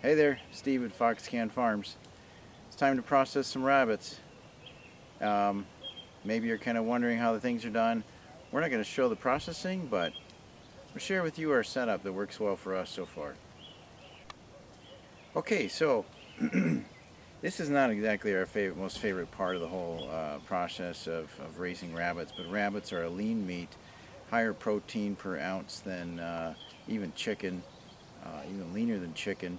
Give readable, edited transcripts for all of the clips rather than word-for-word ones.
Hey there, Steve at Foxcan Farms. It's time to process some rabbits. Um, Maybe you're kind of wondering how the things are done. We're not going to show the processing, but we'll share with you our setup that works well for us so far. Okay, so this is not exactly our most favorite part of the whole process of raising rabbits, but rabbits are a lean meat, higher protein per ounce than even chicken, even leaner than chicken.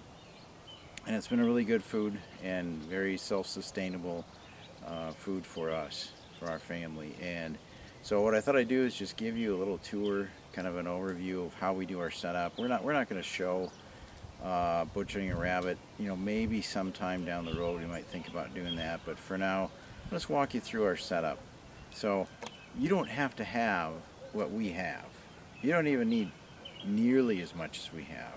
And it's been a really good food and very self-sustainable food for us, for our family. And so what I thought I'd do is just give you a little tour, kind of an overview of how we do our setup. We're not going to show butchering a rabbit. You know, maybe sometime down the road we might think about doing that, but for now, let's walk you through our setup. So you don't have to have what we have. You don't even need nearly as much as we have.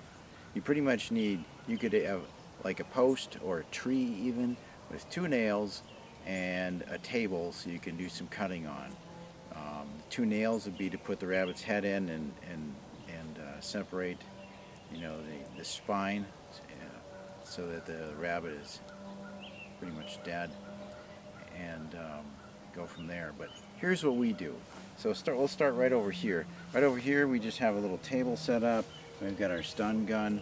You pretty much need, you could have like a post or a tree even with 2 nails and a table so you can do some cutting on. 2 nails would be to put the rabbit's head in and separate, you know, the spine so that the rabbit is pretty much dead, and go from there. But here's what we do. So we'll start right over here. Right over here we just have a little table set up. We've got our stun gun.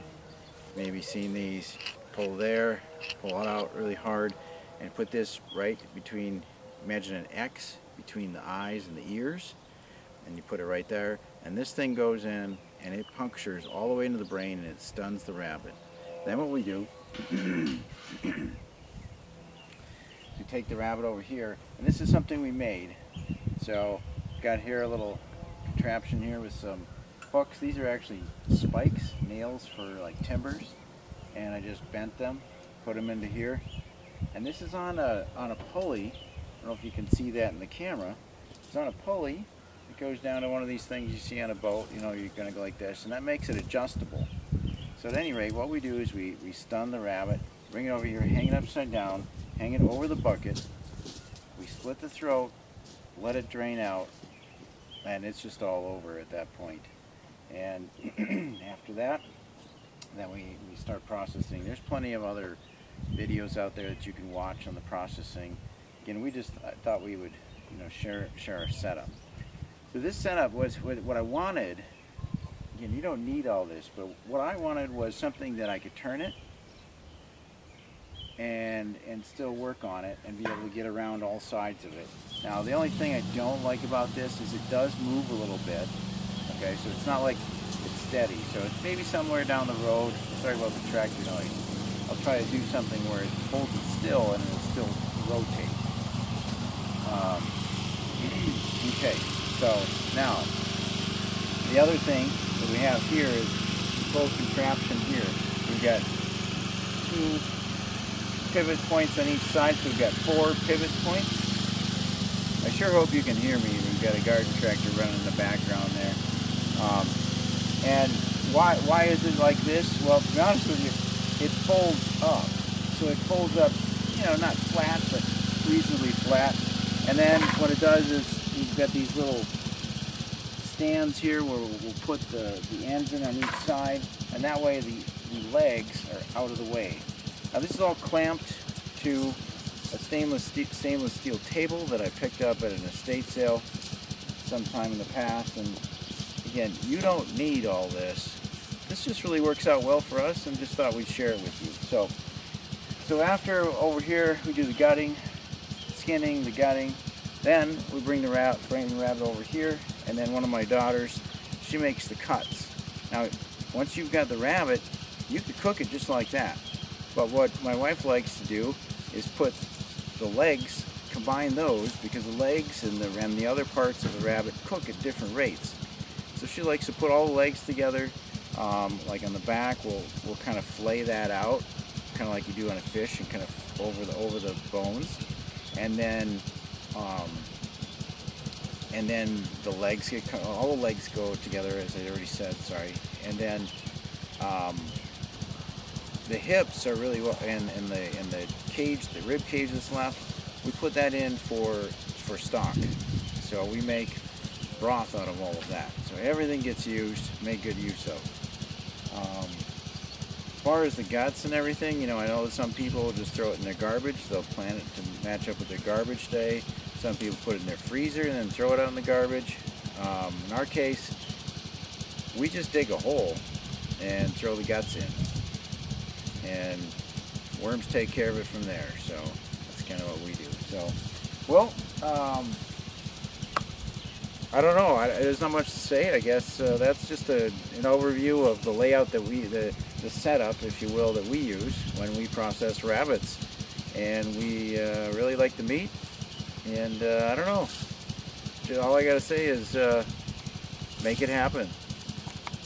Maybe seen these. Pull there, pull it out really hard, and put this right between, imagine an X between the eyes and the ears, and you put it right there, and this thing goes in and it punctures all the way into the brain and it stuns the rabbit. Then what we do, we take the rabbit over here, and this is something we made. So got here a little contraption here with some hooks. These are actually spikes, nails for like timbers, and I just bent them, put them into here, and this is on a pulley. I don't know if you can see that in the camera. It's on a pulley. It goes down to one of these things you see on a boat. You know, you're going to go like this, and that makes it adjustable. So at any rate, what we do is we stun the rabbit, bring it over here, hang it upside down, hang it over the bucket. We split the throat, let it drain out, and it's just all over at that point. And after that, then we start processing. There's plenty of other videos out there that you can watch on the processing. Again, we just thought we would, you know, share our setup. So this setup was what I wanted. Again, you don't need all this, but what I wanted was something that I could turn it and still work on it and be able to get around all sides of it. Now, the only thing I don't like about this is it does move a little bit. Okay, so it's not like it's steady. So it's maybe somewhere down the road. Sorry about the tractor noise. I'll try to do something where it holds it still and it'll still rotate. Okay, so now the other thing that we have here is this little contraption here. We've got 2 pivot points on each side, so we've got 4 pivot points. I sure hope you can hear me. We've got a garden tractor running in the background there. And why is it like this? Well, to be honest with you, it folds up. So it folds up, you know, not flat, but reasonably flat. And then what it does is we've got these little stands here where we'll put the ends in on each side, and that way the legs are out of the way. Now this is all clamped to a stainless steel table that I picked up at an estate sale sometime in the past. And again, you don't need all this. This just really works out well for us, and just thought we'd share it with you. So after over here we do the gutting, skinning, the gutting. Then we bring the rabbit over here, and then one of my daughters, she makes the cuts. Now, once you've got the rabbit, you could cook it just like that. But what my wife likes to do is put the legs, combine those, because the legs and the other parts of the rabbit cook at different rates. So she likes to put all the legs together. Like on the back, we'll kind of flay that out, kind of like you do on a fish, and kind of over the bones, and then the legs all the legs go together, as I already said. Sorry, and then the hips are really what, and the cage, the rib cage that's left, we put that in for stock. So we make broth out of all of that. So everything gets used, make good use of. far as the guts and everything, you know, I know that some people just throw it in their garbage. They'll plant it to match up with their garbage day. Some people put it in their freezer and then throw it out in the garbage. In our case, we just dig a hole and throw the guts in, and worms take care of it from there. So that's kind of what we do. So, well, I don't know. There's not much to say. I guess that's just an overview of the layout that the setup, if you will, that we use when we process rabbits. And we really like the meat. And I don't know. All I gotta say is make it happen.